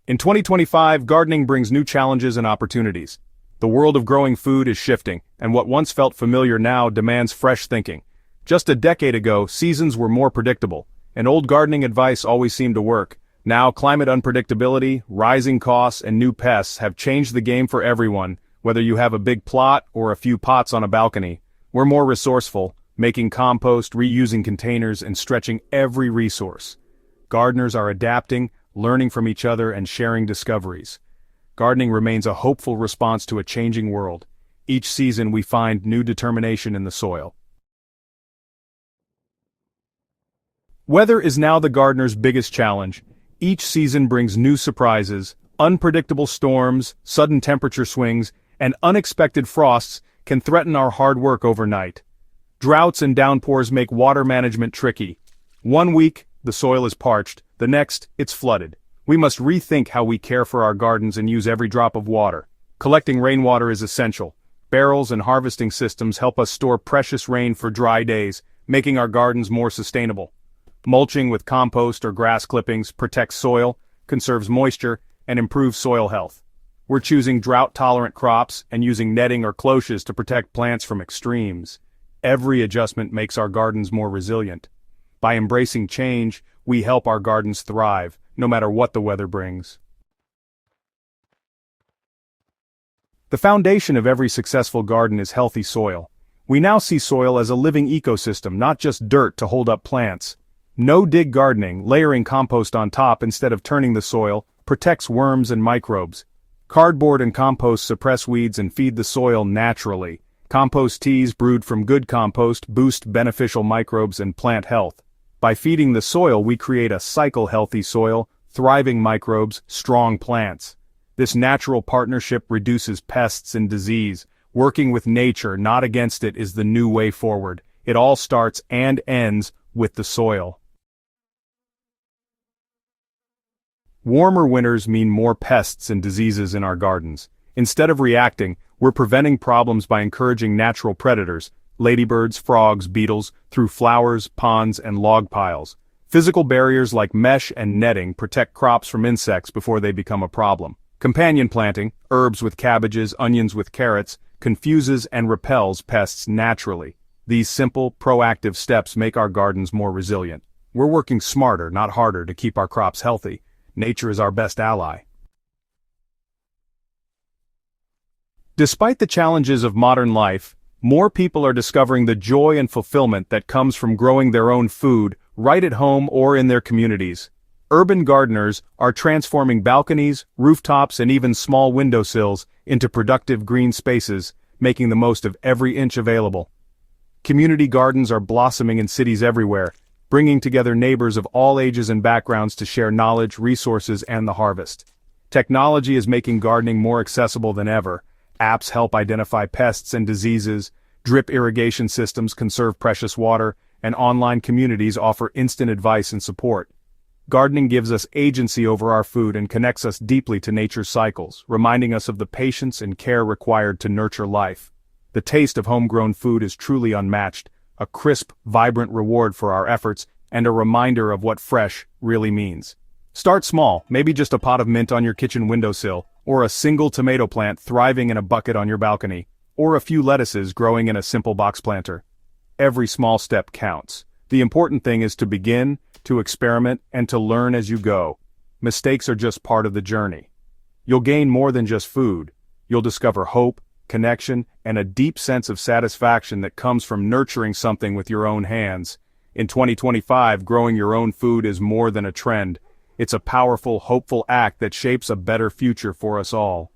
In 2025, gardening brings new challenges and opportunities. The world of growing food is shifting, and what once felt familiar now demands fresh thinking. Just a decade ago, seasons were more predictable, and old gardening advice always seemed to work. Now, climate unpredictability, rising costs, and new pests have changed the game for everyone, whether you have a big plot or a few pots on a balcony. We're more resourceful, making compost, reusing containers, and stretching every resource. Gardeners are adapting, learning from each other, and sharing discoveries. Gardening remains a hopeful response to a changing world. Each season we find new determination in the soil. Weather is now the gardener's biggest challenge. Each season brings new surprises. Unpredictable storms, sudden temperature swings, and unexpected frosts can threaten our hard work overnight. Droughts and downpours make water management tricky. One week, the soil is parched, the next, it's flooded. We must rethink how we care for our gardens and use every drop of water. Collecting rainwater is essential. Barrels and harvesting systems help us store precious rain for dry days, making our gardens more sustainable. Mulching with compost or grass clippings protects soil, conserves moisture, and improves soil health. We're choosing drought-tolerant crops and using netting or cloches to protect plants from extremes. Every adjustment makes our gardens more resilient. By embracing change, we help our gardens thrive, no matter what the weather brings. The foundation of every successful garden is healthy soil. We now see soil as a living ecosystem, not just dirt to hold up plants. No-dig gardening, layering compost on top instead of turning the soil, protects worms and microbes. Cardboard and compost suppress weeds and feed the soil naturally. Compost teas brewed from good compost boost beneficial microbes and plant health. By feeding the soil, we create a cycle-healthy soil, thriving microbes, strong plants. This natural partnership reduces pests and disease. Working with nature, not against it, is the new way forward. It all starts and ends with the soil. Warmer winters mean more pests and diseases in our gardens. Instead of reacting, we're preventing problems by encouraging natural predators, ladybirds, frogs, beetles, through flowers, ponds, and log piles. Physical barriers like mesh and netting protect crops from insects before they become a problem. Companion planting, herbs with cabbages, onions with carrots, confuses and repels pests naturally. These simple, proactive steps make our gardens more resilient. We're working smarter, not harder, to keep our crops healthy. Nature is our best ally. Despite the challenges of modern life, more people are discovering the joy and fulfillment that comes from growing their own food, right at home or in their communities. Urban gardeners are transforming balconies, rooftops, and even small windowsills into productive green spaces, making the most of every inch available. Community gardens are blossoming in cities everywhere, bringing together neighbors of all ages and backgrounds to share knowledge, resources, and the harvest. Technology is making gardening more accessible than ever. Apps help identify pests and diseases, drip irrigation systems conserve precious water, and online communities offer instant advice and support. Gardening gives us agency over our food and connects us deeply to nature's cycles, reminding us of the patience and care required to nurture life. The taste of homegrown food is truly unmatched, a crisp, vibrant reward for our efforts, and a reminder of what fresh really means. Start small, maybe just a pot of mint on your kitchen windowsill, or a single tomato plant thriving in a bucket on your balcony, or a few lettuces growing in a simple box planter. Every small step counts. The important thing is to begin, to experiment, and to learn as you go. Mistakes are just part of the journey. You'll gain more than just food. You'll discover hope, connection, and a deep sense of satisfaction that comes from nurturing something with your own hands. In 2025, growing your own food is more than a trend. It's a powerful, hopeful act that shapes a better future for us all.